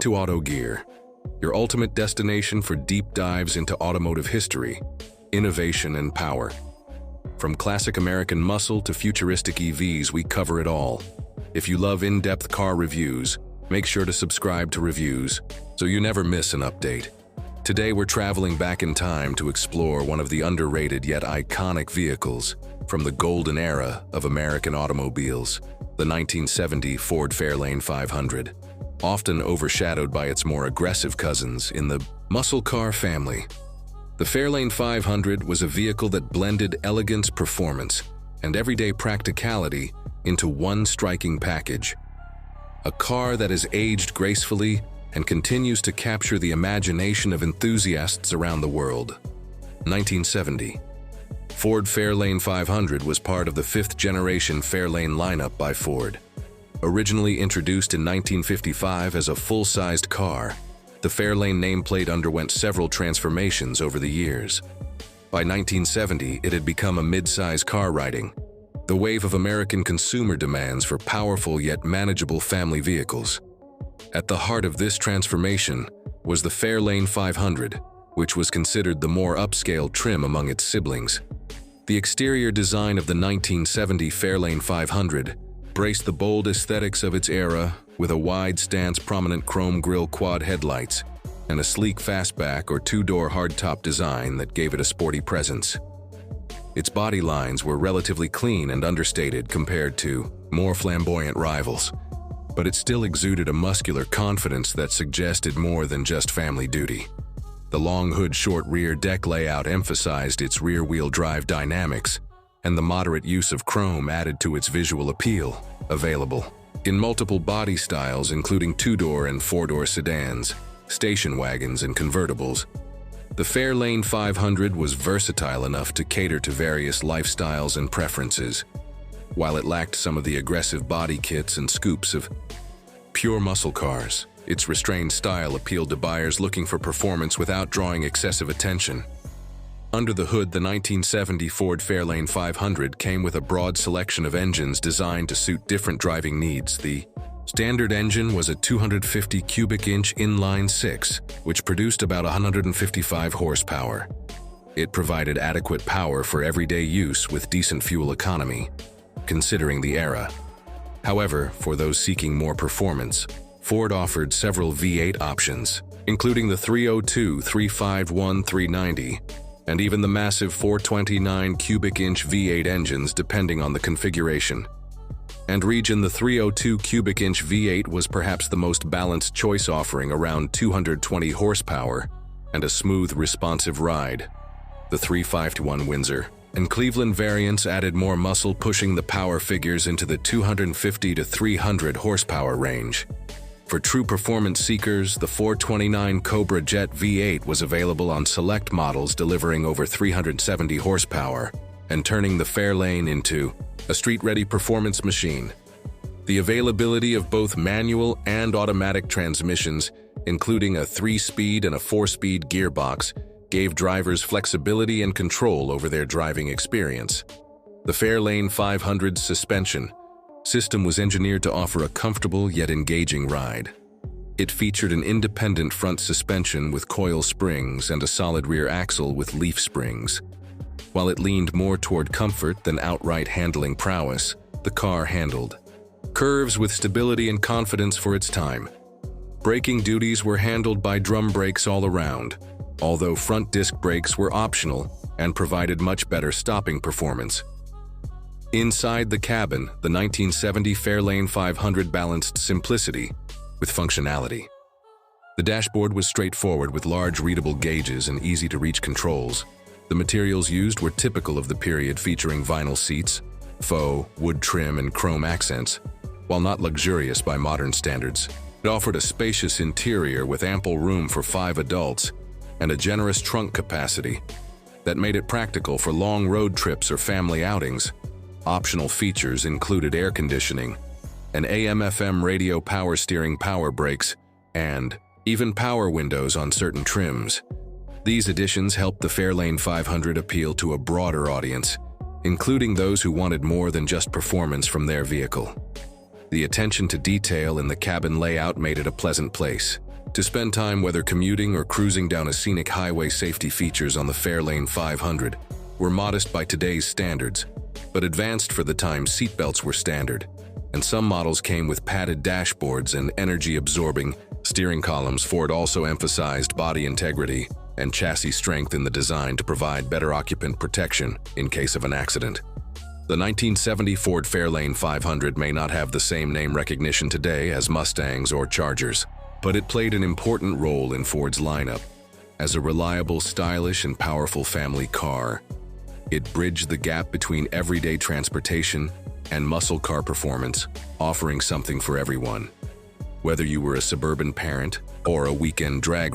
to Auto Gear, your ultimate destination for deep dives into automotive history, innovation, and power. From classic American muscle to futuristic EVs, we cover it all. If you love in-depth car reviews, make sure to subscribe to Reviews so you never miss an update. Today we're traveling back in time to explore one of the underrated yet iconic vehicles from the golden era of American automobiles, the 1970 Ford Fairlane 500, often overshadowed by its more aggressive cousins in the muscle car family. The Fairlane 500 was a vehicle that blended elegance, performance, and everyday practicality into one striking package. A car that has aged gracefully and continues to capture the imagination of enthusiasts around the world. 1970. Ford Fairlane 500 was part of the fifth-generation Fairlane lineup by Ford. Originally introduced in 1955 as a full-sized car, the Fairlane nameplate underwent several transformations over the years. By 1970, it had become a mid-size car riding, the wave of American consumer demands for powerful yet manageable family vehicles. At the heart of this transformation was the Fairlane 500, which was considered the more upscale trim among its siblings. The exterior design of the 1970 Fairlane 500 braced the bold aesthetics of its era with a wide stance, prominent chrome grille quad headlights, and a sleek fastback or two-door hardtop design that gave it a sporty presence. Its body lines were relatively clean and understated compared to more flamboyant rivals, but it still exuded a muscular confidence that suggested more than just family duty. The long hood, short rear deck layout emphasized its rear-wheel drive dynamics, and the moderate use of chrome added to its visual appeal. Available in multiple body styles, including two-door and four-door sedans, station wagons, and convertibles, the Fairlane 500 was versatile enough to cater to various lifestyles and preferences. While it lacked some of the aggressive body kits and scoops of pure muscle cars, its restrained style appealed to buyers looking for performance without drawing excessive attention. Under the hood, the 1970 Ford Fairlane 500 came with a broad selection of engines designed to suit different driving needs. The standard engine was a 250 cubic inch inline six, which produced about 155 horsepower. It provided adequate power for everyday use with decent fuel economy, considering the era. However, for those seeking more performance, Ford offered several V8 options, including the 302, 351, 390, and even the massive 429 cubic inch V8 engines depending on the configuration and region. The 302 cubic inch V8 was perhaps the most balanced choice, offering around 220 horsepower and a smooth, responsive ride. The 351 Windsor and Cleveland variants added more muscle, pushing the power figures into the 250 to 300 horsepower range. For true performance seekers, the 429 Cobra Jet V8 was available on select models, delivering over 370 horsepower and turning the Fairlane into a street-ready performance machine. The availability of both manual and automatic transmissions, including a 3-speed and a 4-speed gearbox, gave drivers flexibility and control over their driving experience. The Fairlane 500's suspension system was engineered to offer a comfortable yet engaging ride. It featured an independent front suspension with coil springs and a solid rear axle with leaf springs. While it leaned more toward comfort than outright handling prowess, the car handled curves with stability and confidence for its time. Braking duties were handled by drum brakes all around, although front disc brakes were optional and provided much better stopping performance. Inside the cabin, the 1970 Fairlane 500 balanced simplicity with functionality. The dashboard was straightforward with large readable gauges and easy-to-reach controls. The materials used were typical of the period, featuring vinyl seats, faux, wood trim, and chrome accents. While not luxurious by modern standards, it offered a spacious interior with ample room for 5 adults and a generous trunk capacity that made it practical for long road trips or family outings. Optional features included air conditioning, an AM/FM radio, power steering, power brakes, and even power windows on certain trims. These additions helped the Fairlane 500 appeal to a broader audience, including those who wanted more than just performance from their vehicle. The attention to detail in the cabin layout made it a pleasant place. To spend time whether commuting or cruising down a scenic highway, safety features on the Fairlane 500 were modest by today's standards, but advanced for the time. Seatbelts were standard, and some models came with padded dashboards and energy-absorbing steering columns. Ford also emphasized body integrity and chassis strength in the design to provide better occupant protection in case of an accident. The 1970 Ford Fairlane 500 may not have the same name recognition today as Mustangs or Chargers, but it played an important role in Ford's lineup. As a reliable, stylish, and powerful family car, it bridged the gap between everyday transportation and muscle car performance, offering something for everyone. Whether you were a suburban parent or a weekend drag